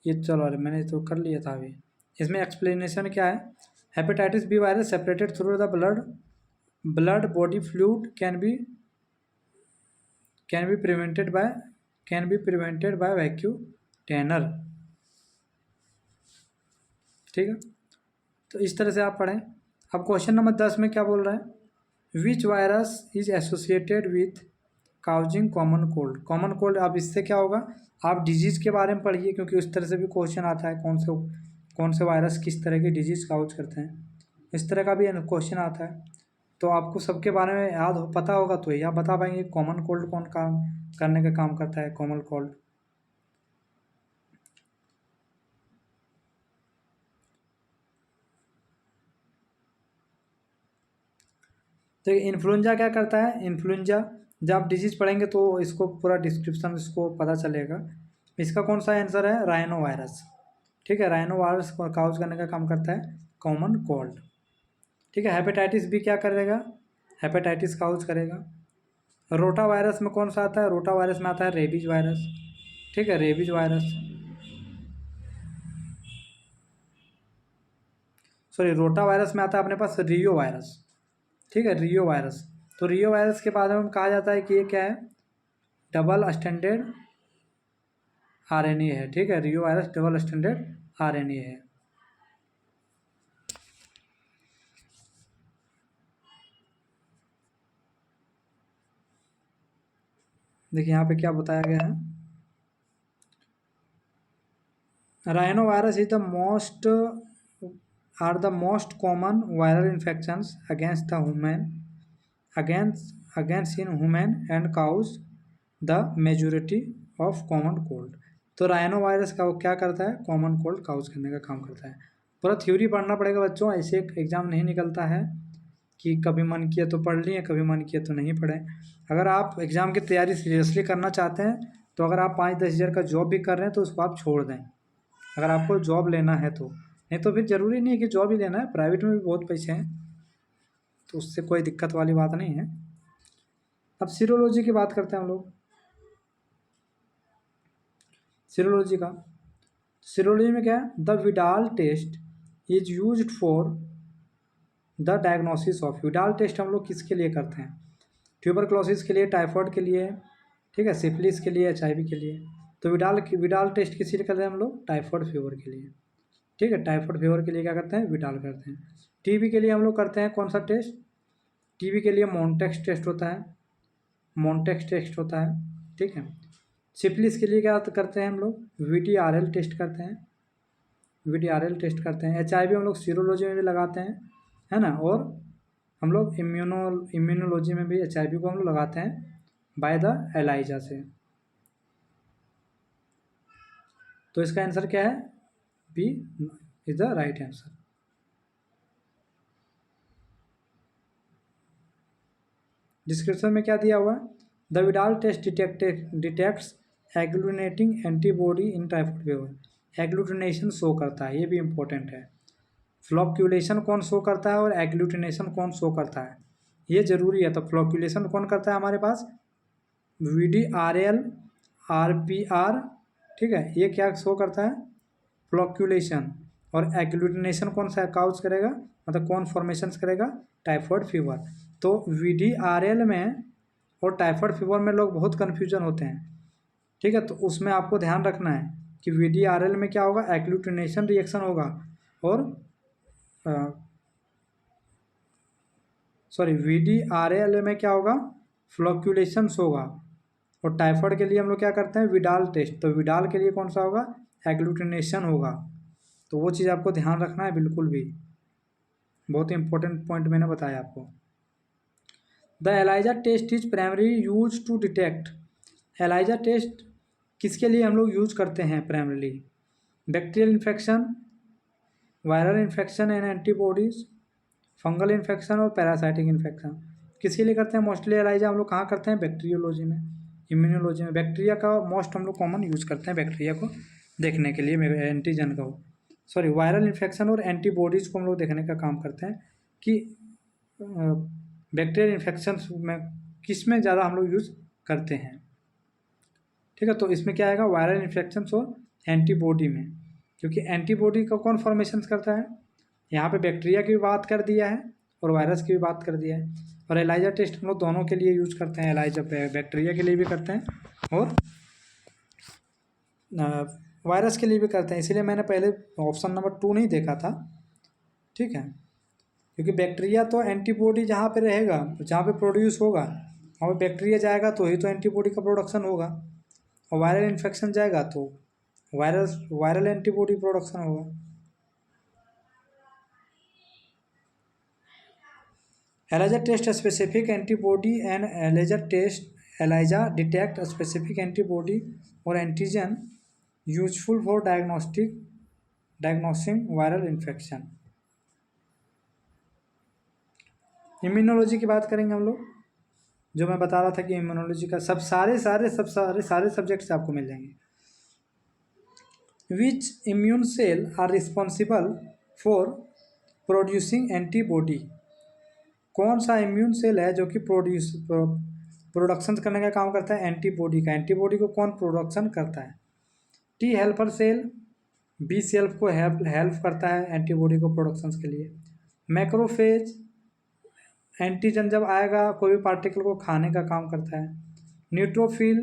ये चलो अरे मैंने तो कर लिया था अभी। इसमें एक्सप्लेनेशन क्या है? Hepatitis B virus separated through the blood body fluid can be prevented by वैक्यूम टेनर, ठीक है। तो इस तरह से आप पढ़ें। अब क्वेश्चन नंबर 10 में क्या बोल रहा है, which virus is associated with causing common cold, common cold. अब इससे क्या होगा, आप डिजीज़ के बारे में पढ़िए क्योंकि उस तरह से भी क्वेश्चन आता है, कौन से वायरस किस तरह की डिजीज़ काउज करते हैं, इस तरह का भी क्वेश्चन आता है। तो आपको सबके बारे में पता होगा तो ये आप बता पाएंगे कॉमन कोल्ड कौन काम करने का काम करता है, कॉमन कोल्ड। तो इन्फ्लुएंजा क्या करता है? इन्फ्लुएंजा जब आप डिजीज पढ़ेंगे तो इसको पूरा डिस्क्रिप्शन इसको पता चलेगा। इसका कौन सा आंसर है? राइनो वायरस, ठीक है, राइनो वायरस को काउज करने का काम करता है कॉमन कोल्ड, ठीक है। हेपेटाइटिस बी क्या करेगा? हेपेटाइटिस काउज करेगा। रोटा वायरस में कौन सा आता है? रोटा वायरस में आता है रेबीज वायरस, ठीक है, rabies virus, sorry rota virus में आता है अपने पास रियो वायरस, ठीक है, रियो वायरस। तो रियो वायरस के बारे में कहा जाता है कि ये क्या है? डबल स्टैंडर्ड आरएनए है, ठीक है, reo virus double standard RNA है। देखिए यहाँ पे क्या बताया गया है, rhino virus is the most or the most common viral infections against the human against in human and cause the majority of common cold. तो राइनो वायरस का वो क्या करता है, कॉमन कोल्ड काउज करने का काम करता है। पूरा थ्योरी पढ़ना पड़ेगा बच्चों, ऐसे एक एग्जाम नहीं निकलता है कि कभी मन किया तो पढ़ लिए, कभी मन किया तो नहीं पढ़े। अगर आप एग्ज़ाम की तैयारी सीरियसली करना चाहते हैं तो अगर आप 5-10 हज़ार का जॉब भी कर रहे हैं तो उसको आप छोड़ दें, अगर आपको जॉब लेना है तो। नहीं तो फिर ज़रूरी नहीं है कि जॉब ही लेना है, प्राइवेट में भी बहुत पैसे हैं, तो उससे कोई दिक्कत वाली बात नहीं है। अब सीरोलॉजी की बात करते हैं हम लोग, सीरोलॉजी का। सीरोलॉजी में क्या है, the Widal test is used for the diagnosis of. Widal test हम लोग किसके लिए करते हैं, ट्यूबरक्लोसिस के लिए, टाइफॉइड के लिए, ठीक है, सिफिलिस के लिए, HIV के लिए। तो विडाल टेस्ट किसी लिए करते हैं हम लोग, टाइफॉइड फीवर के लिए, ठीक है। टाइफॉइड फीवर के लिए क्या करते हैं, विडाल करते हैं। TB के लिए हम लोग करते हैं कौन सा टेस्ट, TB के लिए मॉन्टेक्स टेस्ट होता है, मॉन्टेक्स टेस्ट होता है, ठीक है। सिफिलिस के लिए क्या करते हैं हम लोग, VDRL टेस्ट करते हैं, VDRL टेस्ट करते हैं। HIV हम लोग सीरोलॉजी में भी लगाते हैं, है ना। और हम लोग इम्यूनोलॉजी में भी HIV को हम लोग लगाते हैं बाय द एलाइजा से। तो इसका आंसर क्या है, B is the right answer. Description में क्या दिया हुआ है, the Widal test detects agglutinating antibody in typhoid fever. Agglutination show करता है, ये भी इंपॉर्टेंट है। फ्लॉक्यूलेशन कौन शो करता है और एग्लूटिनेशन कौन शो करता है, ये जरूरी है। तो फ्लॉक्यूलेशन कौन करता है हमारे पास, VDRL RPR, ठीक है, ये क्या शो करता है, फ्लॉक्यूलेशन। और एग्लूटिनेशन कौन सा काउज करेगा, मतलब कौन फॉर्मेशन करेगा, टाइफॉइड फीवर। तो VDRL में और टाइफॉइड फीवर में लोग बहुत कन्फ्यूजन होते हैं, ठीक है। तो उसमें आपको ध्यान रखना है कि VDRL में क्या होगा, एग्लूटिनेशन रिएक्शन होगा, और सॉरी VDRL में क्या होगा, फ्लॉक्यूलेशंस होगा। और टाइफॉइड के लिए हम लोग क्या करते हैं, विडाल टेस्ट। तो विडाल के लिए कौन सा होगा, एग्लूटिनेशन होगा। तो वो चीज़ आपको ध्यान रखना है बिल्कुल भी, बहुत ही इंपॉर्टेंट पॉइंट मैंने बताया आपको। The ELISA test is primary use to detect. ELISA test किसके लिए हम लोग यूज करते हैं primarily, bacterial infection, viral infection and antibodies, fungal infection और पैरासाइटिक इन्फेक्शन। किसके लिए करते हैं मोस्टली एलाइजा हम लोग, कहाँ करते हैं, बैक्टीरियोलॉजी में, इम्यूनोलॉजी में। बैक्टीरिया का मोस्ट हम लोग कॉमन यूज करते हैं बैक्टीरिया को देखने के लिए, एंटीजन का हो, सॉरी वायरल इन्फेक्शन और एंटीबॉडीज़ को हम लोग देखने का काम करते हैं कि बैक्टीरियल इन्फेक्शन में किस में ज़्यादा हम लोग यूज़ करते हैं, ठीक है। तो इसमें क्या आएगा, वायरल इन्फेक्शन और एंटीबॉडी में, क्योंकि एंटीबॉडी का कौन फॉर्मेशन करता है, यहाँ पे बैक्टीरिया की भी बात कर दिया है और वायरस की भी बात कर दिया है। और एलाइजा टेस्ट हम लोग दोनों के लिए यूज करते हैं, एलाइजा बैक्टीरिया के लिए भी करते हैं और वायरस के लिए भी करते हैं। इसीलिए मैंने पहले ऑप्शन नंबर 2 नहीं देखा था, ठीक है। क्योंकि बैक्टीरिया तो एंटीबॉडी जहाँ पे रहेगा, जहाँ पे प्रोड्यूस होगा वहाँ पे बैक्टीरिया जाएगा तो ही तो एंटीबॉडी का प्रोडक्शन होगा, और वायरल इन्फेक्शन जाएगा तो वायरल एंटीबॉडी प्रोडक्शन होगा। ELISA test specific antibody and ELISA detect specific antibody और antigen useful for diagnosing viral infection. Immunology की बात करेंगे हम लोग, जो मैं बता रहा था कि इम्यूनोलॉजी का सारे सब्जेक्ट्स आपको मिल जाएंगे। Which immune cell are responsible for producing antibody. कौन सा इम्यून सेल है जो कि प्रोडक्शन करने का काम करता है एंटीबॉडी का, एंटीबॉडी को कौन प्रोडक्शन करता है, T helper cell, B cell को हेल्प करता है एंटीबॉडी को प्रोडक्शन के लिए। मैक्रोफेज, एंटीजन जब आएगा कोई भी पार्टिकल को खाने का काम करता है। न्यूट्रोफिल,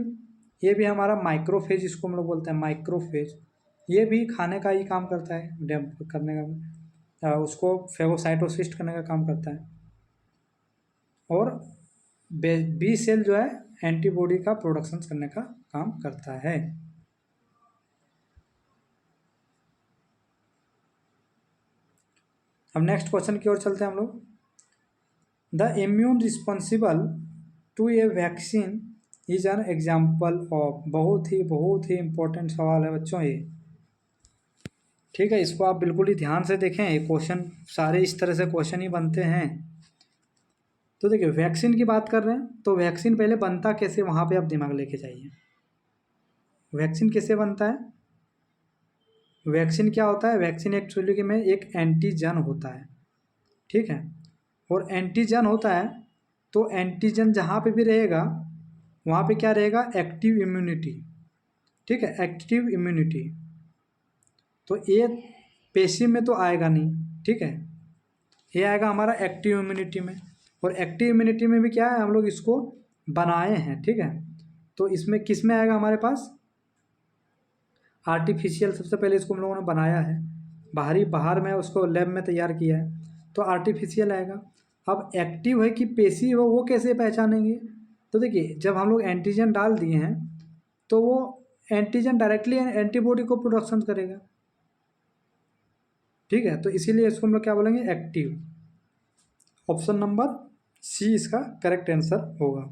ये भी हमारा माइक्रोफेज, इसको हम लोग बोलते हैं माइक्रोफेज, ये भी खाने का ही काम करता है, डैम्प करने का, उसको फेगोसाइटोसिस्ट करने का काम करता है। और B सेल जो है एंटीबॉडी का प्रोडक्शन करने का काम करता है। अब नेक्स्ट क्वेश्चन की ओर चलते हैं हम लोग। The immune responsible to a vaccine is an example of. बहुत ही इंपॉर्टेंट सवाल है बच्चों ये, ठीक है। इसको आप बिल्कुल ही ध्यान से देखें, ये क्वेश्चन सारे इस तरह से क्वेश्चन ही बनते हैं। तो देखिए वैक्सीन की बात कर रहे हैं, तो वैक्सीन पहले बनता कैसे वहाँ पे आप दिमाग लेके जाइए। वैक्सीन कैसे बनता है? वैक्सीन क्या होता है? वैक्सीन एक्चुअली में एक एंटीजन होता है, ठीक है। और एंटीजन होता है तो एंटीजन जहाँ पे भी रहेगा वहाँ पे क्या रहेगा? एक्टिव इम्यूनिटी, ठीक है, एक्टिव इम्यूनिटी। तो ये पेशिव में तो आएगा नहीं, ठीक है, ये आएगा हमारा एक्टिव इम्यूनिटी में। और एक्टिव इम्यूनिटी में भी क्या है, हम लोग इसको बनाए हैं, ठीक है। तो इसमें किस में आएगा हमारे पास? आर्टिफिशियल। सबसे पहले इसको हम लोगों ने बनाया है, बाहर में उसको लैब में तैयार किया है, तो आर्टिफिशियल आएगा। अब एक्टिव है कि पेशिव है वो कैसे पहचानेंगे? तो देखिए जब हम लोग एंटीजन डाल दिए हैं तो वो एंटीजन डायरेक्टली एंटीबॉडी को प्रोडक्शन करेगा, ठीक है। तो इसीलिए इसको हम लोग क्या बोलेंगे? एक्टिव। ऑप्शन नंबर सी इसका करेक्ट आंसर होगा।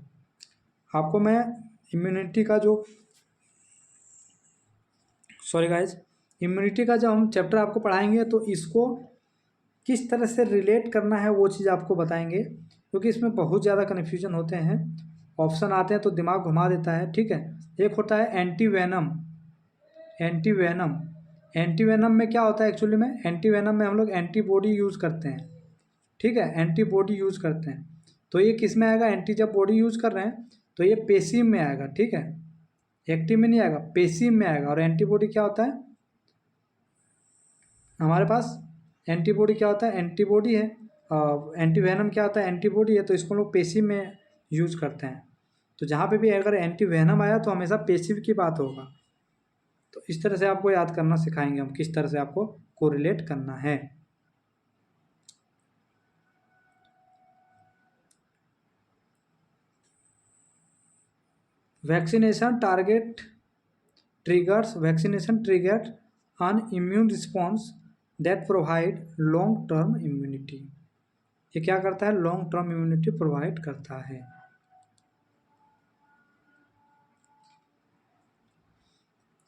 आपको मैं इम्यूनिटी का जो इम्यूनिटी का जब हम चैप्टर आपको पढ़ाएंगे तो इसको किस तरह से रिलेट करना है वो चीज़ आपको बताएंगे, क्योंकि इसमें बहुत ज़्यादा कन्फ्यूजन होते हैं, ऑप्शन आते हैं तो दिमाग घुमा देता है, ठीक है। एक होता है एंटीवेनम। एंटीवेनम में क्या होता है एक्चुअली में? एंटीवेनम में हम लोग एंटीबॉडी यूज़ करते हैं, ठीक है, एंटीबॉडी यूज़ करते हैं। तो ये किस में आएगा? एंटी जब बॉडी यूज़ कर रहे हैं तो ये पेशिव में आएगा, ठीक है, एक्टिव में नहीं आएगा, पेशिव में आएगा। और एंटीबॉडी क्या होता है हमारे पास? एंटीबॉडी क्या होता है? एंटीबॉडी है। एंटीवेनम क्या होता है? एंटीबॉडी है। तो इसको लोग पेशिव में यूज़ करते हैं। तो जहाँ पे भी अगर एंटीवेनम आया तो हमेशा पेशिव की बात होगा। तो इस तरह से आपको याद करना सिखाएंगे हम, किस तरह से आपको कोरिलेट करना है। Vaccination triggers an immune response that provide long term immunity। ये क्या करता है? लॉन्ग टर्म इम्यूनिटी प्रोवाइड करता है।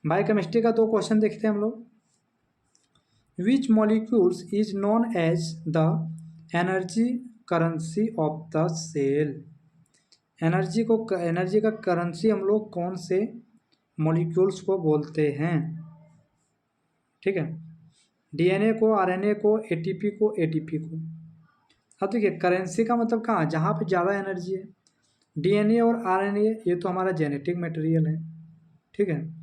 बायोकेमिस्ट्री का 2 क्वेश्चन देखते हैं हम लोग। Which molecules is known as the energy currency of the cell. Energy का करेंसी हम लोग कौन से मॉलिक्यूल्स को बोलते हैं, ठीक है। डीएनए को, आरएनए को, एटीपी को, एटीपी को। अब देखिए करेंसी का मतलब कहाँ? जहाँ पे ज़्यादा एनर्जी है। डीएनए और आरएनए ये तो हमारा जेनेटिक मटेरियल है, ठीक है।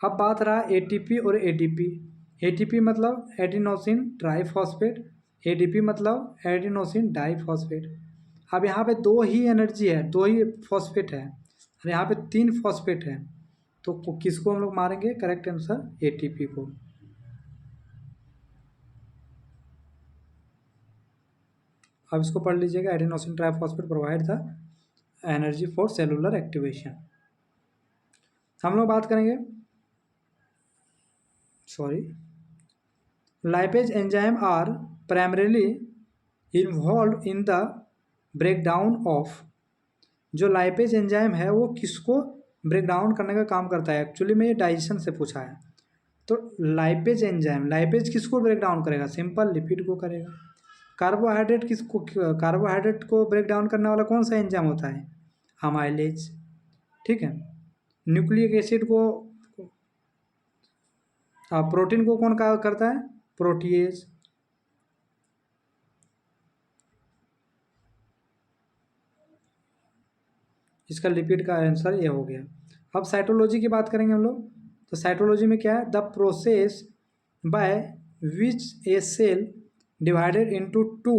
अब बात रहा एटीपी और एडीपी। एटीपी मतलब एडिनोसिन ट्राइफॉस्फेट, एडीपी मतलब एडिनोसिन डाइफॉस्फेट। अब यहाँ पे 2 ही एनर्जी है, 2 ही फॉस्फेट है, और यहाँ पे 3 फॉस्फेट है। तो किसको हम लोग मारेंगे? करेक्ट आंसर एटीपी को। अब इसको पढ़ लीजिएगा, adenosine triphosphate provide the energy for cellular activation. हम लोग बात करेंगे lipase enzyme are primarily involve in the breakdown of. जो लाइपेज एंजाइम है वो किसको ब्रेक डाउन करने का काम करता है? एक्चुअली में ये डाइजेशन से पूछा है। तो लाइपेज एंजाइम, लाइपेज किसको ब्रेक डाउन करेगा? सिंपल लिपिड को करेगा। कार्बोहाइड्रेट को ब्रेक डाउन करने वाला कौन सा एंजाइम होता है? अमाइलेज, ठीक है। न्यूक्लिक एसिड को, प्रोटीन को कौन करता है? प्रोटीएज। इसका लिपिड का आंसर ये हो गया। अब साइटोलॉजी की बात करेंगे हम लोग। तो साइटोलॉजी में क्या है? The process by which a cell divided into 2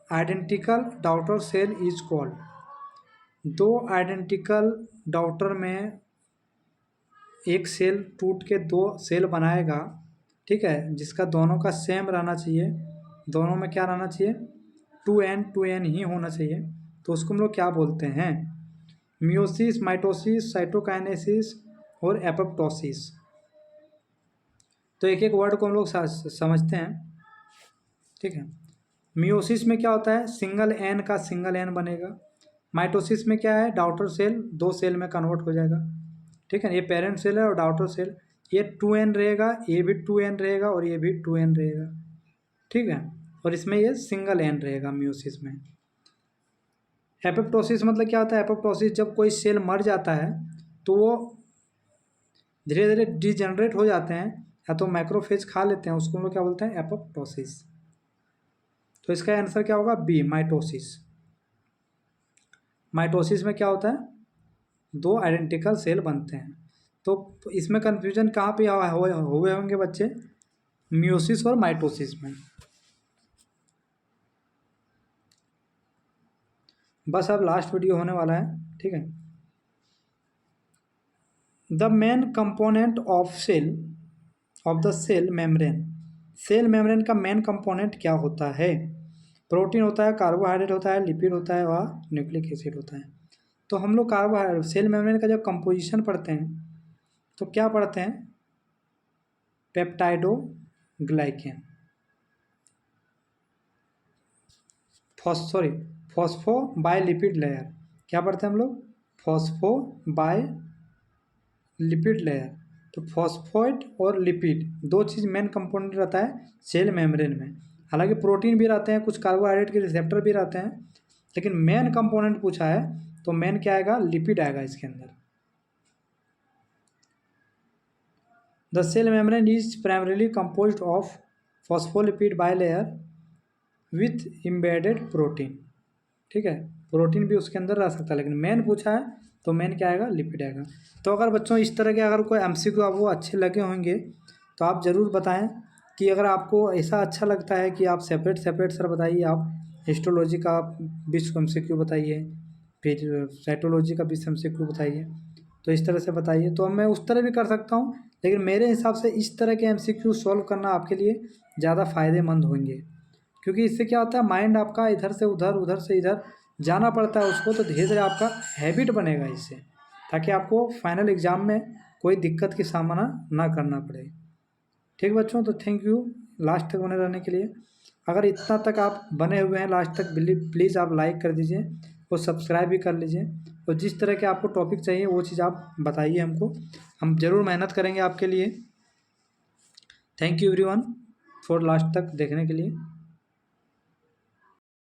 identical daughter cell is called. 2 identical daughter में एक सेल टूट के 2 सेल बनाएगा, ठीक है, जिसका दोनों का सेम रहना चाहिए, दोनों में क्या रहना चाहिए? 2n ही होना चाहिए। तो उसको हम लोग क्या बोलते हैं? मियोसिस, माइटोसिस, साइटोकाइनेसिस और एपोप्टोसिस। तो एक एक वर्ड को हम लोग समझते हैं, ठीक है। मियोसिस में क्या होता है, सिंगल एन का सिंगल एन बनेगा। माइटोसिस में क्या है, डॉटर सेल 2 सेल में कन्वर्ट हो जाएगा, ठीक है। ये पेरेंट सेल है और डॉटर सेल, ये 2n रहेगा, ये भी 2n रहेगा और ये भी 2n रहेगा, ठीक है। और इसमें ये सिंगल एन रहेगा मियोसिस में। एपोप्टोसिस मतलब क्या होता है, एपोप्टोसिस जब कोई सेल मर जाता है तो वो धीरे धीरे डिजेनरेट हो जाते हैं या तो मैक्रोफेज खा लेते हैं, उसको हम लोग क्या बोलते हैं, एपोप्टोसिस। तो इसका आंसर क्या होगा, बी, माइटोसिस। माइटोसिस में क्या होता है, 2 आइडेंटिकल सेल बनते हैं। तो इसमें कंफ्यूजन कहाँ पे हुए होंगे बच्चे, मियोसिस और माइटोसिस में। बस अब लास्ट वीडियो होने वाला है, ठीक है। The main component of the cell membrane, cell membrane का मेन कंपोनेंट क्या होता है, प्रोटीन होता है, कार्बोहाइड्रेट होता है, लिपिड होता है, वह न्यूक्लिक एसिड होता है। तो हम लोग कार्बोहाइड्रेट सेल मेम्ब्रेन का जब कंपोजिशन पढ़ते हैं तो क्या पढ़ते हैं, peptidoglycan, phospho bi lipid layer, क्या पढ़ते हैं हम लोग, फॉस्फो बाय लिपिड लेयर। तो फॉस्फोइड और लिपिड 2 चीज़ मेन कंपोनेंट रहता है सेल मेम्ब्रेन में। हालांकि प्रोटीन भी रहते हैं, कुछ कार्बोहाइड्रेट के रिसेप्टर भी रहते हैं, लेकिन मेन कंपोनेंट पूछा है तो मेन क्या आएगा, लिपिड आएगा इसके अंदर। The cell membrane is primarily composed of phospholipid bilayer with embedded protein, ठीक है। प्रोटीन भी उसके अंदर रह सकता है, लेकिन मेन पूछा है तो मेन क्या आएगा, लिपिड आएगा। तो अगर बच्चों इस तरह के अगर कोई एमसीक्यू आपको अच्छे लगे होंगे तो आप ज़रूर बताएं कि अगर आपको ऐसा अच्छा लगता है कि आप सेपरेट सर बताइए, आप हिस्टोलॉजी का 20 एमसीक्यू बताइए, फिर साइटोलॉजी का 20 एमसीक्यू बताइए, तो इस तरह से बताइए, तो मैं उस तरह भी कर सकता हूँ। लेकिन मेरे हिसाब से इस तरह के एमसीक्यू सॉल्व करना आपके लिए ज़्यादा फ़ायदेमंद होंगे, क्योंकि इससे क्या होता है, माइंड आपका इधर से उधर, उधर से इधर जाना पड़ता है उसको, तो धीरे धीरे आपका हैबिट बनेगा इससे, ताकि आपको फाइनल एग्ज़ाम में कोई दिक्कत की सामना ना करना पड़े। ठीक बच्चों, तो थैंक यू लास्ट तक बने रहने के लिए। अगर इतना तक आप बने हुए हैं लास्ट तक, प्लीज़ आप लाइक कर दीजिए और सब्सक्राइब भी कर लीजिए, और जिस तरह के आपको टॉपिक चाहिए वो चीज़ आप बताइए हमको, हम ज़रूर मेहनत करेंगे आपके लिए। Thank you everyone for last तक देखने के लिए।